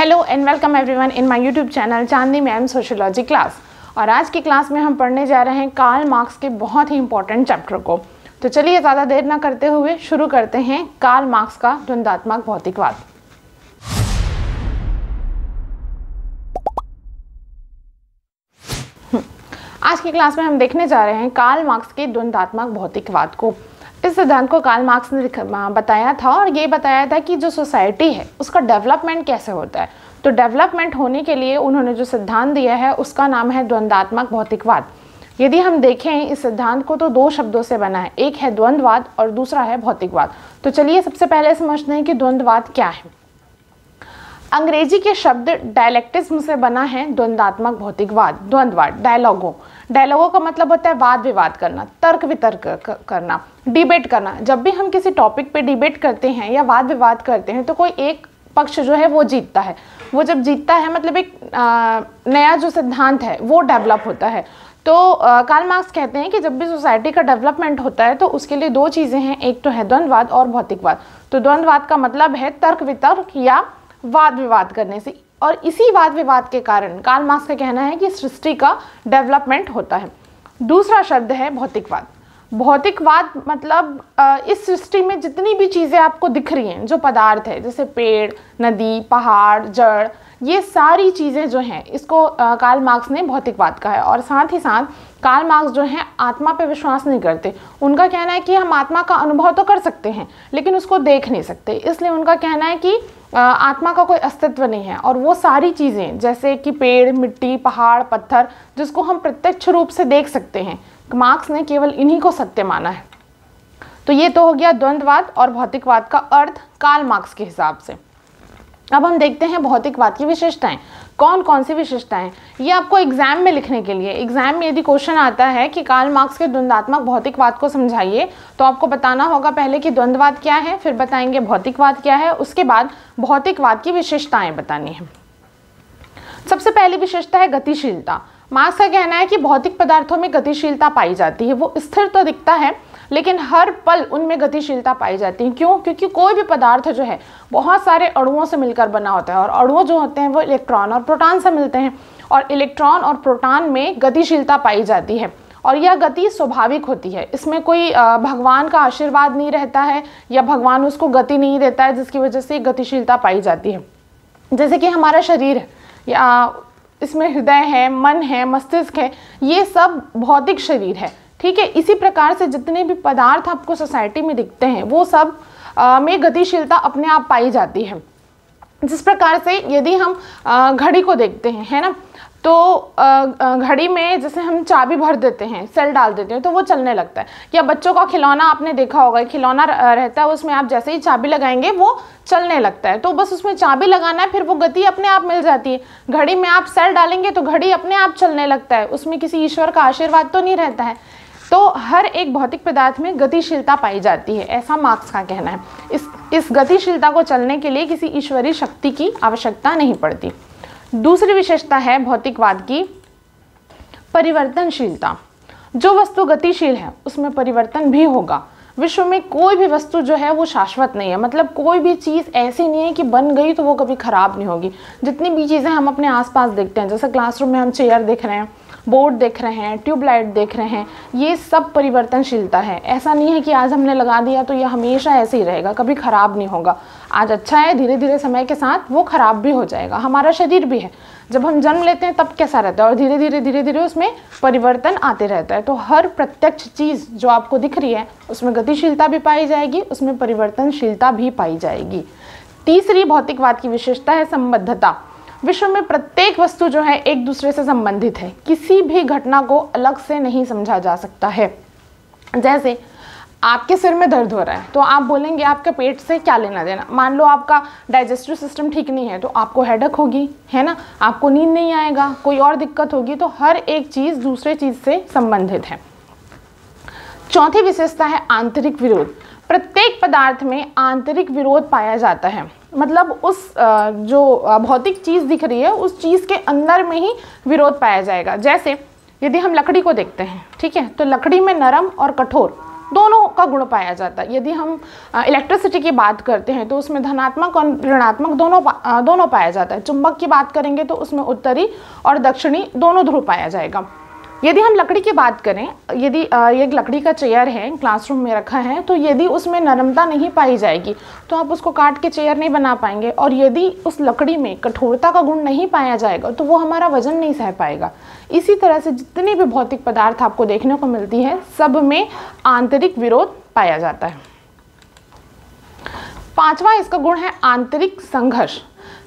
Hello and welcome everyone in my YouTube channel Chandni ma'am sociology class. और आज की class में हम पढ़ने जा रहे हैं कार्ल मार्क्स के बहुत ही इंपॉर्टेंट चैप्टर को। तो चलिए ज़्यादा देर ना करते हुए शुरू करते हैं कार्ल मार्क्स का द्वंद्वात्मक भौतिकवाद। आज की क्लास में हम देखने जा रहे हैं कार्ल मार्क्स के द्वंद्वात्मक भौतिकवाद को। इस सिद्धांत को कार्ल मार्क्स ने बताया था और ये बताया था कि जो सोसाइटी है उसका डेवलपमेंट कैसे होता है। तो डेवलपमेंट होने के लिए उन्होंने जो सिद्धांत दिया है उसका नाम है द्वंद्वात्मक भौतिकवाद। यदि हम देखें इस सिद्धांत को तो दो शब्दों से बना है, एक है द्वंद्ववाद और दूसरा है भौतिकवाद। तो चलिए सबसे पहले समझते हैं कि द्वंद्ववाद क्या है। अंग्रेजी के शब्द डायलेक्टिज्म से बना है द्वंद्वात्मक भौतिकवाद। द्वंद्ववाद डायलॉगों का मतलब होता है वाद विवाद करना, तर्क वितर्क करना, डिबेट करना। जब भी हम किसी टॉपिक पे डिबेट करते हैं या वाद विवाद करते हैं तो कोई एक पक्ष जो है वो जीतता है। वो जब जीतता है मतलब एक नया जो सिद्धांत है वो डेवलप होता है। तो कार्ल मार्क्स कहते हैं कि जब भी सोसाइटी का डेवलपमेंट होता है तो उसके लिए दो चीज़ें हैं, एक तो है द्वंद्ववाद और भौतिकवाद। तो द्वंद्ववाद का मतलब है तर्क वितर्क या वाद विवाद करने से, और इसी वाद विवाद के कारण कार्ल मार्क्स का कहना है कि सृष्टि का डेवलपमेंट होता है। दूसरा शब्द है भौतिकवाद। भौतिकवाद मतलब इस सृष्टि में जितनी भी चीज़ें आपको दिख रही हैं, जो पदार्थ है जैसे पेड़, नदी, पहाड़, जड़, ये सारी चीज़ें जो हैं इसको कार्ल मार्क्स ने भौतिकवाद कहा है। और साथ ही साथ कार्ल मार्क्स जो हैं आत्मा पे विश्वास नहीं करते। उनका कहना है कि हम आत्मा का अनुभव तो कर सकते हैं लेकिन उसको देख नहीं सकते, इसलिए उनका कहना है कि आत्मा का कोई अस्तित्व नहीं है। और वो सारी चीज़ें जैसे कि पेड़, मिट्टी, पहाड़, पत्थर जिसको हम प्रत्यक्ष रूप से देख सकते हैं, मार्क्स ने केवल इन्हीं को सत्य माना है। तो ये तो हो गया द्वंद्ववाद और भौतिकवाद का अर्थ कार्ल मार्क्स के हिसाब से। अब हम देखते हैं भौतिकवाद की विशेषताएं। कौन कौन सी विशेषताएं, ये आपको एग्जाम में लिखने के लिए, एग्जाम में यदि क्वेश्चन आता है कि कार्ल मार्क्स के द्वंद्वात्मक भौतिकवाद को समझाइए तो आपको बताना होगा पहले कि द्वंद्ववाद क्या है, फिर बताएंगे भौतिकवाद क्या है, उसके बाद भौतिकवाद की विशेषताएं बतानी है। सबसे पहली विशेषता है गतिशीलता। मार्क्स का कहना है कि भौतिक पदार्थों में गतिशीलता पाई जाती है। वो स्थिर तो दिखता है लेकिन हर पल उनमें गतिशीलता पाई जाती है। क्यों? क्योंकि कोई भी पदार्थ जो है बहुत सारे अणुओं से मिलकर बना होता है और अणुओं जो होते हैं वो इलेक्ट्रॉन और प्रोटॉन से मिलते हैं और इलेक्ट्रॉन और प्रोटॉन में गतिशीलता पाई जाती है और यह गति स्वाभाविक होती है। इसमें कोई भगवान का आशीर्वाद नहीं रहता है या भगवान उसको गति नहीं देता है जिसकी वजह से गतिशीलता पाई जाती है। जैसे कि हमारा शरीर है या इसमें हृदय है, मन है, मस्तिष्क है, ये सब भौतिक शरीर है, ठीक है। इसी प्रकार से जितने भी पदार्थ आपको सोसाइटी में दिखते हैं वो सब में गतिशीलता अपने आप पाई जाती है। जिस प्रकार से यदि हम घड़ी को देखते हैं, है ना, तो घड़ी में जैसे हम चाबी भर देते हैं, सेल डाल देते हैं तो वो चलने लगता है। या बच्चों का खिलौना आपने देखा होगा, खिलौना रहता है उसमें आप जैसे ही चाबी लगाएंगे वो चलने लगता है। तो बस उसमें चाबी लगाना है, फिर वो गति अपने आप मिल जाती है। घड़ी में आप सेल डालेंगे तो घड़ी अपने आप चलने लगता है, उसमें किसी ईश्वर का आशीर्वाद तो नहीं रहता है। तो हर एक भौतिक पदार्थ में गतिशीलता पाई जाती है, ऐसा मार्क्स का कहना है। इस गतिशीलता को चलने के लिए किसी ईश्वरीय शक्ति की आवश्यकता नहीं पड़ती। दूसरी विशेषता है भौतिकवाद की परिवर्तनशीलता। जो वस्तु गतिशील है उसमें परिवर्तन भी होगा। विश्व में कोई भी वस्तु जो है वो शाश्वत नहीं है, मतलब कोई भी चीज़ ऐसी नहीं है कि बन गई तो वो कभी ख़राब नहीं होगी। जितनी भी चीज़ें हम अपने आसपास देखते हैं, जैसे क्लासरूम में हम चेयर देख रहे हैं, बोर्ड देख रहे हैं, ट्यूबलाइट देख रहे हैं, ये सब परिवर्तनशीलता है। ऐसा नहीं है कि आज हमने लगा दिया तो ये हमेशा ऐसे ही रहेगा, कभी ख़राब नहीं होगा। आज अच्छा है, धीरे धीरे समय के साथ वो ख़राब भी हो जाएगा। हमारा शरीर भी है, जब हम जन्म लेते हैं तब कैसा रहता है और धीरे धीरे उसमें परिवर्तन आते रहता है। तो हर प्रत्यक्ष चीज़ जो आपको दिख रही है उसमें गतिशीलता भी पाई जाएगी, उसमें परिवर्तनशीलता भी पाई जाएगी। तीसरी भौतिकवाद की विशेषता है संबद्धता। विश्व में प्रत्येक वस्तु जो है एक दूसरे से संबंधित है, किसी भी घटना को अलग से नहीं समझा जा सकता है। जैसे आपके सिर में दर्द हो रहा है तो आप बोलेंगे आपके पेट से क्या लेना देना। मान लो आपका डाइजेस्टिव सिस्टम ठीक नहीं है तो आपको हेडेक होगी, है ना, आपको नींद नहीं आएगा, कोई और दिक्कत होगी। तो हर एक चीज़ दूसरे चीज़ से संबंधित है। चौथी विशेषता है आंतरिक विरोध। प्रत्येक पदार्थ में आंतरिक विरोध पाया जाता है, मतलब उस जो भौतिक चीज़ दिख रही है उस चीज़ के अंदर में ही विरोध पाया जाएगा। जैसे यदि हम लकड़ी को देखते हैं, ठीक है, तो लकड़ी में नरम और कठोर दोनों का गुण पाया जाता है। यदि हम इलेक्ट्रिसिटी की बात करते हैं तो उसमें धनात्मक और ऋणात्मक दोनों पाया जाता है। चुंबक की बात करेंगे तो उसमें उत्तरी और दक्षिणी दोनों ध्रुव पाया जाएगा। यदि हम लकड़ी की बात करें, यदि एक लकड़ी का चेयर है क्लासरूम में रखा है, तो यदि उसमें नरमता नहीं पाई जाएगी तो आप उसको काट के चेयर नहीं बना पाएंगे, और यदि उस लकड़ी में कठोरता का गुण नहीं पाया जाएगा तो वो हमारा वजन नहीं सह पाएगा। इसी तरह से जितने भी भौतिक पदार्थ आपको देखने को मिलती है सब में आंतरिक विरोध पाया जाता है। पांचवा इसका गुण है आंतरिक संघर्ष।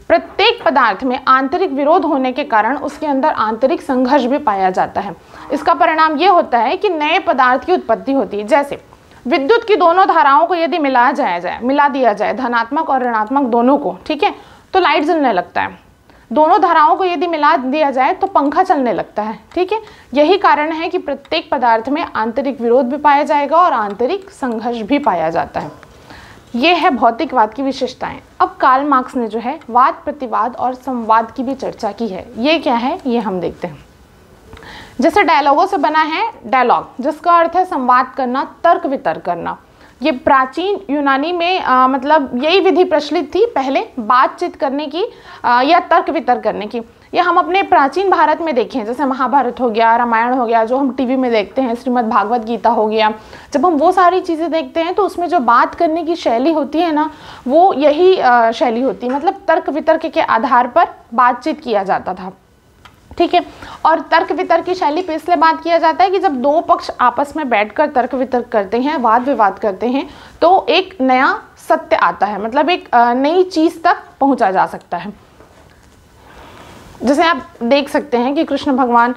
प्रत्येक पदार्थ में आंतरिक विरोध होने के कारण उसके अंदर आंतरिक संघर्ष भी पाया जाता है। इसका परिणाम ये होता है कि नए पदार्थ की उत्पत्ति होती है। जैसे विद्युत की दोनों धाराओं को यदि मिला दिया जाए धनात्मक और ऋणात्मक दोनों को, ठीक है, तो लाइट जलने लगता है। दोनों धाराओं को यदि मिला दिया जाए तो पंखा चलने लगता है, ठीक है। यही कारण है कि प्रत्येक पदार्थ में आंतरिक विरोध भी पाया जाएगा और आंतरिक संघर्ष भी पाया जाता है। ये है भौतिकवाद की विशेषताएं। अब कार्ल मार्क्स ने जो है वाद प्रतिवाद और संवाद की भी चर्चा की है। ये क्या है ये हम देखते हैं। जैसे डायलॉगों से बना है डायलॉग, जिसका अर्थ है संवाद करना, तर्क वितर्क करना। ये प्राचीन यूनानी में मतलब यही विधि प्रचलित थी पहले, बातचीत करने की या तर्क वितर्क करने की। ये हम अपने प्राचीन भारत में देखें, जैसे महाभारत हो गया, रामायण हो गया, जो हम टीवी में देखते हैं, श्रीमद् भागवत गीता हो गया। जब हम वो सारी चीज़ें देखते हैं तो उसमें जो बात करने की शैली होती है ना, वो यही शैली होती है, मतलब तर्क वितर्क के आधार पर बातचीत किया जाता था, ठीक है। और तर्क वितर्क की शैली पे इसलिए बात किया जाता है कि जब दो पक्ष आपस में बैठकर तर्क वितर्क करते हैं, वाद विवाद करते हैं, तो एक नया सत्य आता है, मतलब एक नई चीज़ तक पहुंचा जा सकता है। जैसे आप देख सकते हैं कि कृष्ण भगवान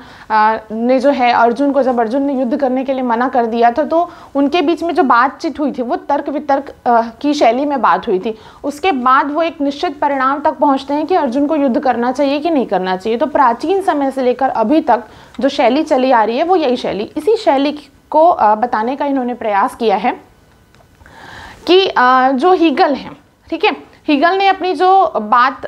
ने जो है अर्जुन को, जब अर्जुन ने युद्ध करने के लिए मना कर दिया था, तो उनके बीच में जो बातचीत हुई थी वो तर्क वितर्क की शैली में बात हुई थी। उसके बाद वो एक निश्चित परिणाम तक पहुंचते हैं कि अर्जुन को युद्ध करना चाहिए कि नहीं करना चाहिए। तो प्राचीन समय से लेकर अभी तक जो शैली चली आ रही है वो यही शैली, इसी शैली को बताने का इन्होंने प्रयास किया है कि जो हीगल है, ठीक है, हीगल ने अपनी जो बात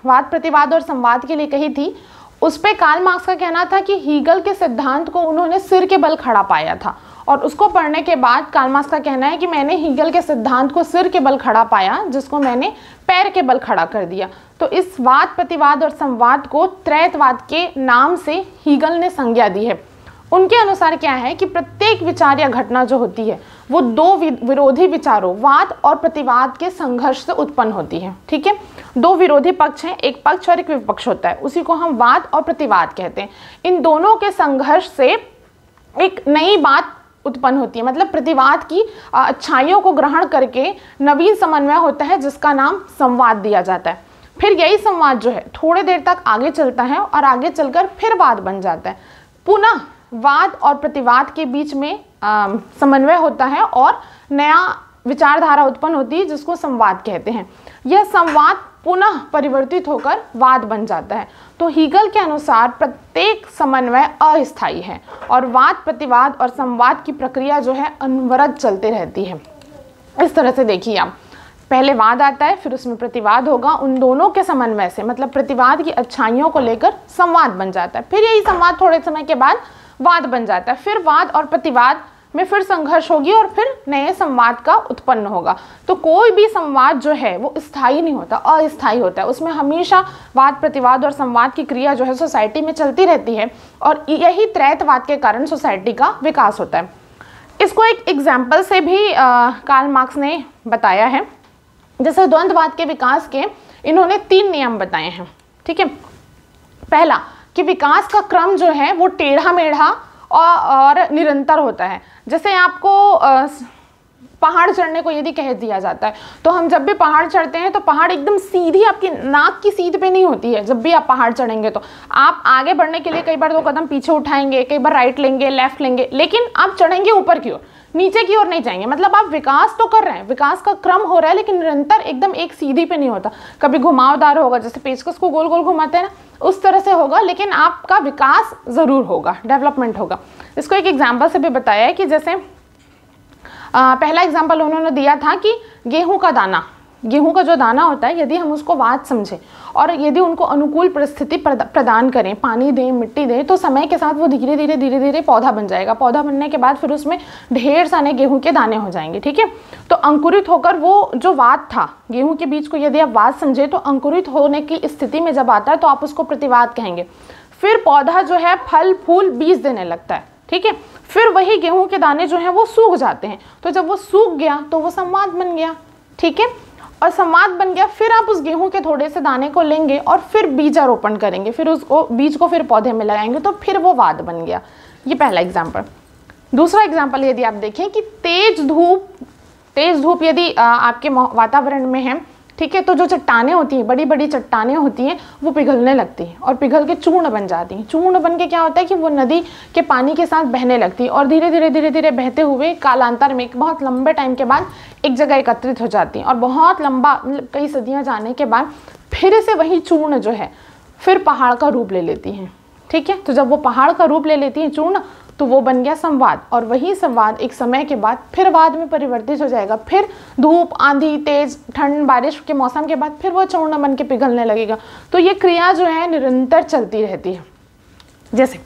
वाद प्रतिवाद और संवाद के लिए कही थी, उस पे कार्ल मार्क्स का कहना था कि हीगल के सिद्धांत को उन्होंने सिर के बल खड़ा पाया था। और उसको पढ़ने के बाद कार्ल मार्क्स का कहना है कि मैंने हीगल के सिद्धांत को सिर के बल खड़ा पाया, जिसको मैंने पैर के बल खड़ा कर दिया। तो इस वाद प्रतिवाद और संवाद को त्रैतवाद के नाम से हीगल ने संज्ञा दी है। उनके अनुसार क्या है कि प्रत्येक विचार या घटना जो होती है वो दो विरोधी विचारों, वाद और प्रतिवाद के संघर्ष से उत्पन्न होती है, ठीक है। दो विरोधी पक्ष हैं, एक पक्ष और एक विपक्ष होता है, उसी को हम वाद और प्रतिवाद कहते हैं। इन दोनों के संघर्ष से एक नई बात उत्पन्न होती है, मतलब प्रतिवाद की अच्छाइयों को ग्रहण करके नवीन समन्वय होता है, जिसका नाम संवाद दिया जाता है। फिर यही संवाद जो है थोड़ी देर तक आगे चलता है और आगे चलकर फिर वाद बन जाता है। पुनः वाद और प्रतिवाद के बीच में समन्वय होता है और नया विचारधारा उत्पन्न होती है, जिसको संवाद कहते हैं। यह संवाद पुनः परिवर्तित होकर वाद बन जाता है। तो हीगल के अनुसार प्रत्येक समन्वय अस्थायी है और वाद प्रतिवाद और संवाद की प्रक्रिया जो है अनवरत चलती रहती है। इस तरह से देखिए आप, पहले वाद आता है, फिर उसमें प्रतिवाद होगा, उन दोनों के समन्वय से, मतलब प्रतिवाद की अच्छाइयों को लेकर संवाद बन जाता है। फिर यही संवाद थोड़े समय के बाद वाद बन जाता है, फिर वाद और प्रतिवाद में फिर संघर्ष होगी और फिर नए संवाद का उत्पन्न होगा। तो कोई भी संवाद जो है वो स्थायी नहीं होता, अस्थायी होता है। उसमें हमेशा वाद प्रतिवाद और संवाद की क्रिया जो है सोसाइटी में चलती रहती है और यही त्रैतवाद के कारण सोसाइटी का विकास होता है। इसको एक एग्जाम्पल से भी कार्ल मार्क्स ने बताया है। जैसे द्वंद्ववाद के विकास के इन्होंने 3 नियम बताए हैं, ठीक है। पहला कि विकास का क्रम जो है वो टेढ़ा मेढ़ा और निरंतर होता है। जैसे आपको पहाड़ चढ़ने को यदि कह दिया जाता है, तो हम जब भी पहाड़ चढ़ते हैं तो पहाड़ एकदम सीधी आपकी नाक की सीध पे नहीं होती है। जब भी आप पहाड़ चढ़ेंगे तो आप आगे बढ़ने के लिए कई बार 2 कदम पीछे उठाएंगे, कई बार राइट लेंगे, लेफ्ट लेंगे, लेकिन आप चढ़ेंगे ऊपर की ओर, नीचे की ओर नहीं जाएंगे। मतलब आप विकास तो कर रहे हैं, विकास का क्रम हो रहा है, लेकिन निरंतर एकदम एक सीधी पे नहीं होता। कभी घुमावदार होगा, जैसे पेचकस को गोल गोल घुमाते हैं ना, उस तरह से होगा, लेकिन आपका विकास ज़रूर होगा, डेवलपमेंट होगा। इसको एक एग्जाम्पल से भी बताया है कि जैसे पहला एग्जाम्पल उन्होंने दिया था कि गेहूं का दाना, गेहूं का जो दाना होता है, यदि हम उसको वाद समझें और यदि उनको अनुकूल परिस्थिति प्रदान करें, पानी दें, मिट्टी दें, तो समय के साथ वो धीरे धीरे पौधा बन जाएगा। पौधा बनने के बाद फिर उसमें ढेर सारे गेहूं के दाने हो जाएंगे, ठीक है। तो अंकुरित होकर वो जो वाद था, गेहूं के बीज को यदि आप वाद समझे, तो अंकुरित होने की स्थिति में जब आता है तो आप उसको प्रतिवाद कहेंगे। फिर पौधा जो है फल फूल बीज देने लगता है, ठीक है। फिर वही गेहूं के दाने जो हैं वो सूख जाते हैं। तो जब वो सूख गया तो वो संवाद बन गया, ठीक है। और संवाद बन गया, फिर आप उस गेहूं के थोड़े से दाने को लेंगे और फिर बीजारोपण करेंगे, फिर उसको बीज को फिर पौधे में लगाएंगे, तो फिर वो वाद बन गया। ये पहला एग्जाम्पल। दूसरा एग्जाम्पल यदि आप देखें कि तेज धूप यदि आपके वातावरण में है, ठीक है, तो जो चट्टानें होती हैं, बड़ी बड़ी चट्टानें होती हैं, वो पिघलने लगती हैं और पिघल के चूर्ण बन जाती हैं। चूर्ण बन के क्या होता है कि वो नदी के पानी के साथ बहने लगती है और धीरे धीरे बहते हुए कालांतर में बहुत लंबे टाइम के बाद एक जगह एकत्रित हो जाती हैं और बहुत लंबा कई सदियां जाने के बाद फिर से वही चूर्ण जो है फिर पहाड़ का रूप ले लेती हैं, ठीक है। तो जब वो पहाड़ का रूप ले लेती हैं चूर्ण, तो वो बन गया संवाद, और वही संवाद एक समय के बाद फिर वाद में परिवर्तित हो जाएगा। फिर धूप, आंधी, तेज ठंड, बारिश के मौसम के बाद फिर वो चूर्ण बन के पिघलने लगेगा। तो ये क्रिया जो है निरंतर चलती रहती है। जैसे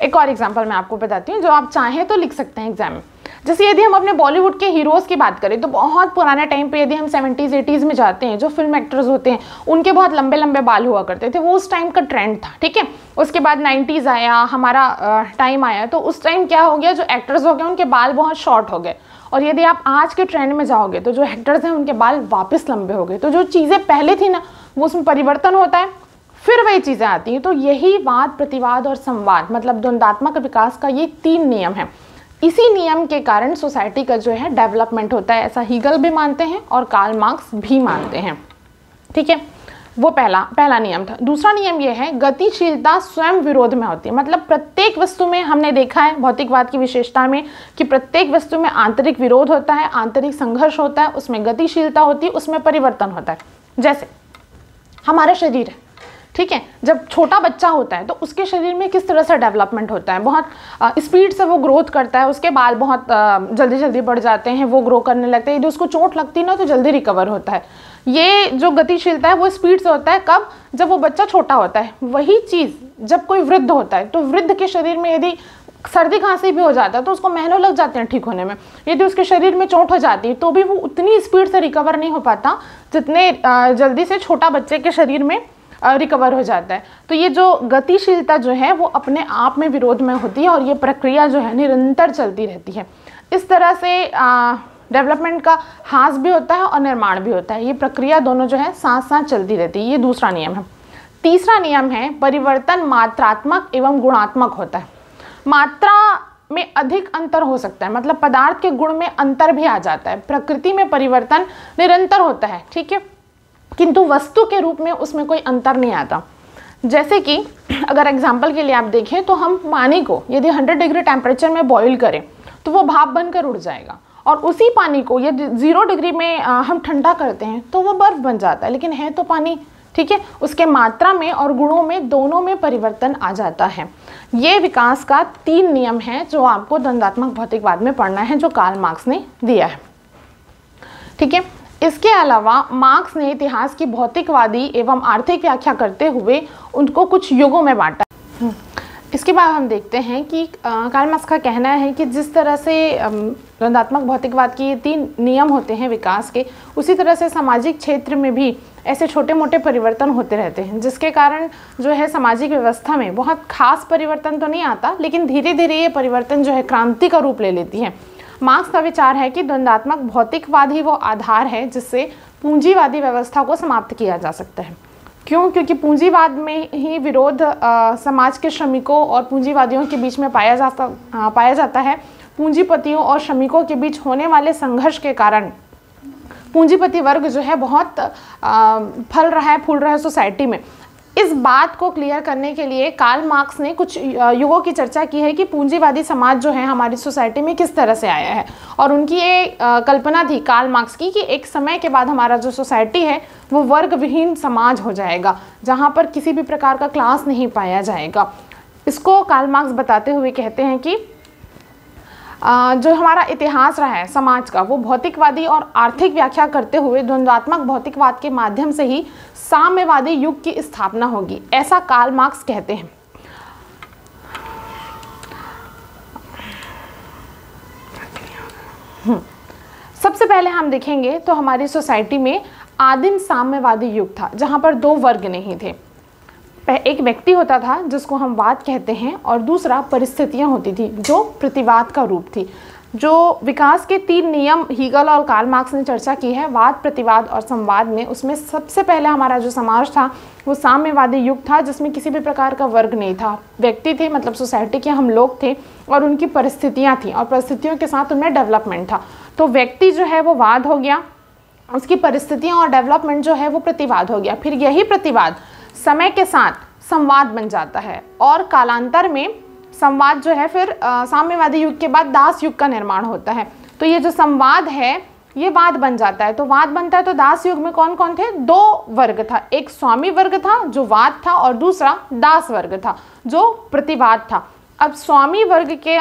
एक और एग्जांपल मैं आपको बताती हूँ, जो आप चाहें तो लिख सकते हैं एग्जाम में। जैसे यदि हम अपने बॉलीवुड के हीरोज़ की बात करें, तो बहुत पुराने टाइम पे यदि हम 70s 80s में जाते हैं, जो फिल्म एक्टर्स होते हैं उनके बहुत लंबे लंबे बाल हुआ करते थे, वो उस टाइम का ट्रेंड था, ठीक है। उसके बाद 90s आया, हमारा टाइम आया, तो उस टाइम क्या हो गया, जो एक्टर्स हो गए उनके बाल बहुत शॉर्ट हो गए। और यदि आप आज के ट्रेंड में जाओगे तो जो एक्टर्स हैं उनके बाल वापस लंबे हो गए। तो जो चीज़ें पहले थी ना, वो उसमें परिवर्तन होता है, फिर वही चीज़ें आती हैं। तो यही वाद, प्रतिवाद और संवाद, मतलब द्वंदात्मक विकास का ये 3 नियम है। इसी नियम के कारण सोसाइटी का जो है डेवलपमेंट होता है, ऐसा हीगल भी मानते हैं और कार्ल मार्क्स भी मानते हैं, ठीक है। वो पहला नियम था। दूसरा नियम ये है, गतिशीलता स्वयं विरोध में होती है। मतलब प्रत्येक वस्तु में हमने देखा है भौतिकवाद की विशेषता में कि प्रत्येक वस्तु में आंतरिक विरोध होता है, आंतरिक संघर्ष होता है, उसमें गतिशीलता होती है, उसमें परिवर्तन होता है। जैसे हमारा शरीर है, ठीक है। जब छोटा बच्चा होता है तो उसके शरीर में किस तरह से डेवलपमेंट होता है, बहुत स्पीड से वो ग्रोथ करता है, उसके बाल बहुत जल्दी बढ़ जाते हैं, वो ग्रो करने लगते हैं। यदि उसको चोट लगती है ना तो जल्दी रिकवर होता है। ये जो गतिशीलता है वो स्पीड से होता है, कब, जब वो बच्चा छोटा होता है। वही चीज़ जब कोई वृद्ध होता है, तो वृद्ध के शरीर में यदि सर्दी खांसी भी हो जाता है तो उसको महीनों लग जाते हैं ठीक होने में। यदि उसके शरीर में चोट हो जाती है तो भी वो उतनी स्पीड से रिकवर नहीं हो पाता जितने जल्दी से छोटा बच्चे के शरीर में रिकवर हो जाता है। तो ये जो गतिशीलता जो है वो अपने आप में विरोध में होती है और ये प्रक्रिया जो है निरंतर चलती रहती है। इस तरह से डेवलपमेंट का ह्रास भी होता है और निर्माण भी होता है। ये प्रक्रिया दोनों जो है साथ साथ चलती रहती है। ये दूसरा नियम है। तीसरा नियम है, परिवर्तन मात्रात्मक एवं गुणात्मक होता है। मात्रा में अधिक अंतर हो सकता है, मतलब पदार्थ के गुण में अंतर भी आ जाता है। प्रकृति में परिवर्तन निरंतर होता है, ठीक है, किंतु वस्तु के रूप में उसमें कोई अंतर नहीं आता। जैसे कि अगर एग्जाम्पल के लिए आप देखें तो हम पानी को यदि 100 डिग्री टेम्परेचर में बॉईल करें तो वो भाप बनकर उड़ जाएगा, और उसी पानी को यदि 0 डिग्री में हम ठंडा करते हैं तो वो बर्फ़ बन जाता है, लेकिन है तो पानी, ठीक है। उसके मात्रा में और गुणों में दोनों में परिवर्तन आ जाता है। ये विकास का 3 नियम है जो आपको द्वंदात्मक भौतिकवाद में पढ़ना है, जो कार्ल मार्क्स ने दिया है, ठीक है। इसके अलावा मार्क्स ने इतिहास की भौतिकवादी एवं आर्थिक व्याख्या करते हुए उनको कुछ युगों में बांटा। इसके बाद हम देखते हैं कि कार्ल मार्क्स का कहना है कि जिस तरह से द्वंदात्मक भौतिकवाद के 3 नियम होते हैं विकास के, उसी तरह से सामाजिक क्षेत्र में भी ऐसे छोटे मोटे परिवर्तन होते रहते हैं, जिसके कारण जो है सामाजिक व्यवस्था में बहुत खास परिवर्तन तो नहीं आता, लेकिन धीरे धीरे ये परिवर्तन जो है क्रांति का रूप ले लेती है। मार्क्स का विचार है कि द्वंदात्मक भौतिकवाद ही वो आधार है जिससे पूंजीवादी व्यवस्था को समाप्त किया जा सकता है। क्यों? क्योंकि पूंजीवाद में ही विरोध समाज के श्रमिकों और पूंजीवादियों के बीच में पाया जाता है। पूंजीपतियों और श्रमिकों के बीच होने वाले संघर्ष के कारण पूंजीपति वर्ग जो है बहुत फूल रहा है सोसाइटी में। इस बात को क्लियर करने के लिए कार्ल मार्क्स ने कुछ युगों की चर्चा की है कि पूंजीवादी समाज जो है हमारी सोसाइटी में किस तरह से आया है, और उनकी ये कल्पना थी कार्ल मार्क्स की कि एक समय के बाद हमारा जो सोसाइटी है वो वर्ग विहीन समाज हो जाएगा, जहाँ पर किसी भी प्रकार का क्लास नहीं पाया जाएगा। इसको कार्ल मार्क्स बताते हुए कहते हैं कि जो हमारा इतिहास रहा है समाज का, वो भौतिकवादी और आर्थिक व्याख्या करते हुए द्वंद्वात्मक भौतिकवाद के माध्यम से ही साम्यवादी युग की स्थापना होगी, ऐसा कार्ल मार्क्स कहते हैं। सबसे पहले हम देखेंगे तो हमारी सोसाइटी में आदिम साम्यवादी युग था, जहाँ पर दो वर्ग नहीं थे। एक व्यक्ति होता था जिसको हम वाद कहते हैं, और दूसरा परिस्थितियाँ होती थी जो प्रतिवाद का रूप थी। जो विकास के 3 नियम हीगल और कार्ल मार्क्स ने चर्चा की है, वाद, प्रतिवाद और संवाद में, उसमें सबसे पहले हमारा जो समाज था वो साम्यवादी युग था, जिसमें किसी भी प्रकार का वर्ग नहीं था। व्यक्ति थे, मतलब सोसाइटी के हम लोग थे, और उनकी परिस्थितियाँ थीं, और परिस्थितियों के साथ उनमें डेवलपमेंट था। तो व्यक्ति जो है वो वाद हो गया, उसकी परिस्थितियाँ और डेवलपमेंट जो है वो प्रतिवाद हो गया। फिर यही प्रतिवाद समय के साथ संवाद बन जाता है, और कालांतर में संवाद जो है फिर साम्यवादी युग के बाद दास युग का निर्माण होता है। तो ये जो संवाद है ये वाद बन जाता है। तो वाद बनता है तो दास युग में कौन कौन थे? 2 वर्ग था, एक स्वामी वर्ग था जो वाद था, और दूसरा दास वर्ग था जो प्रतिवाद था। अब स्वामी वर्ग के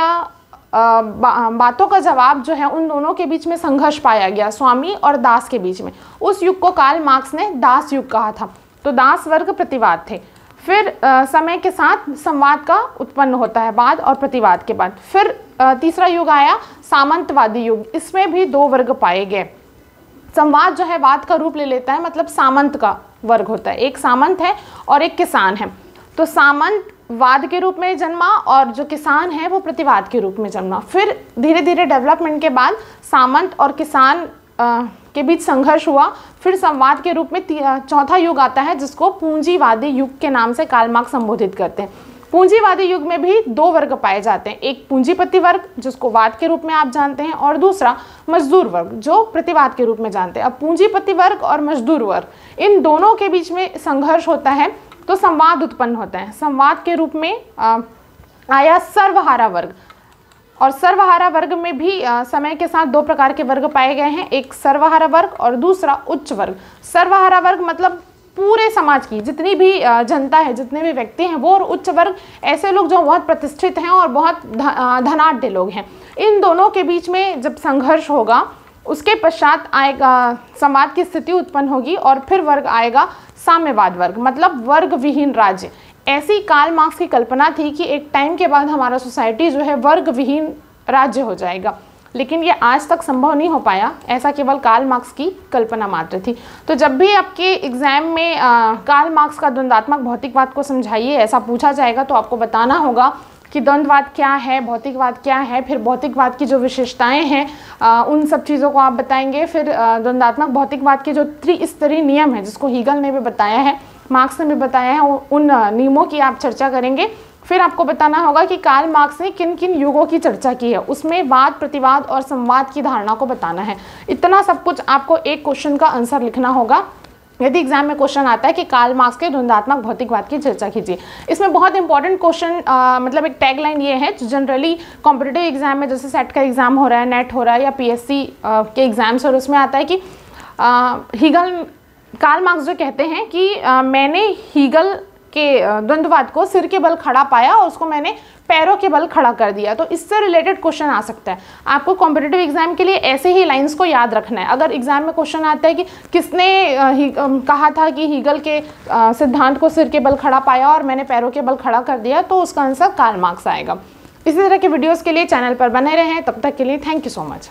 बातों का जवाब जो है उन दोनों के बीच में संघर्ष पाया गया, स्वामी और दास के बीच में। उस युग को कार्ल मार्क्स ने दास युग कहा था। तो दास वर्ग प्रतिवाद थे। फिर समय के साथ संवाद का उत्पन्न होता है, वाद और प्रतिवाद के बाद। फिर तीसरा युग आया सामंतवादी युग। इसमें भी 2 वर्ग पाए गए। संवाद जो है वाद का रूप ले लेता है, मतलब सामंत का वर्ग होता है। एक सामंत है और एक किसान है। तो सामंत वाद के रूप में जन्मा, और जो किसान है वो प्रतिवाद के रूप में जन्मा। फिर धीरे धीरे डेवलपमेंट के बाद सामंत और किसान के बीच संघर्ष हुआ। फिर संवाद के रूप में चौथा युग आता है, जिसको पूंजीवादी युग के नाम से कार्ल मार्क्स संबोधित करते हैं। पूंजीवादी युग में भी 2 वर्ग पाए जाते हैं, एक पूंजीपति वर्ग जिसको वाद के रूप में आप जानते हैं, और दूसरा मजदूर वर्ग जो प्रतिवाद के रूप में जानते हैं। अब पूंजीपति वर्ग और मजदूर वर्ग, इन दोनों के बीच में संघर्ष होता है तो संवाद उत्पन्न होता है। संवाद के रूप में आया सर्वहारा वर्ग, और सर्वहारा वर्ग में भी समय के साथ 2 प्रकार के वर्ग पाए गए हैं, एक सर्वहारा वर्ग और दूसरा उच्च वर्ग। सर्वहारा वर्ग मतलब पूरे समाज की जितनी भी जनता है, जितने भी व्यक्ति हैं वो, और उच्च वर्ग ऐसे लोग जो बहुत प्रतिष्ठित हैं और बहुत धनाढ्य लोग हैं। इन दोनों के बीच में जब संघर्ष होगा उसके पश्चात आएगा समाज की स्थिति उत्पन्न होगी, और फिर वर्ग आएगा साम्यवाद वर्ग, मतलब वर्ग विहीन राज्य। ऐसी कार्ल मार्क्स की कल्पना थी कि एक टाइम के बाद हमारा सोसाइटी जो है वर्ग विहीन राज्य हो जाएगा, लेकिन ये आज तक संभव नहीं हो पाया। ऐसा केवल कार्ल मार्क्स की कल्पना मात्र थी। तो जब भी आपके एग्जाम में कार्ल मार्क्स का द्वंद्वात्मक भौतिकवाद को समझाइए ऐसा पूछा जाएगा, तो आपको बताना होगा कि द्वंद्ववाद क्या है, भौतिकवाद क्या है, फिर भौतिकवाद की जो विशेषताएं हैं उन सब चीज़ों को आप बताएंगे। फिर द्वंद्वात्मक भौतिकवाद के जो त्रिस्तरीय नियम है, जिसको हीगल ने भी बताया है, मार्क्स ने भी बताया है, उन नियमों की आप चर्चा करेंगे। फिर आपको बताना होगा कि कार्ल मार्क्स ने किन किन युगों की चर्चा की है, उसमें वाद, प्रतिवाद और संवाद की धारणा को बताना है। इतना सब कुछ आपको एक क्वेश्चन का आंसर लिखना होगा। यदि एग्जाम में क्वेश्चन आता है कि कार्ल मार्क्स के द्वंद्वात्मक भौतिकवाद की चर्चा कीजिए, इसमें बहुत इंपॉर्टेंट क्वेश्चन मतलब एक टैगलाइन ये है जो जनरली कॉम्पिटिटिव एग्जाम में, जैसे सेट का एग्जाम हो रहा है, नेट हो रहा है, या पीएससी के एग्जाम्स, और उसमें आता है कि कार्ल मार्क्स जो कहते हैं कि मैंने हीगल के द्वंद्ववाद को सिर के बल खड़ा पाया और उसको मैंने पैरों के बल खड़ा कर दिया। तो इससे रिलेटेड क्वेश्चन आ सकता है। आपको कॉम्पिटिटिव एग्जाम के लिए ऐसे ही लाइंस को याद रखना है। अगर एग्जाम में क्वेश्चन आता है कि किसने कहा था कि हीगल के सिद्धांत को सिर के बल खड़ा पाया और मैंने पैरों के बल खड़ा कर दिया, तो उसका आंसर कार्ल मार्क्स आएगा। इसी तरह के वीडियोज़ के लिए चैनल पर बने रहें। तब तक के लिए थैंक यू सो मच।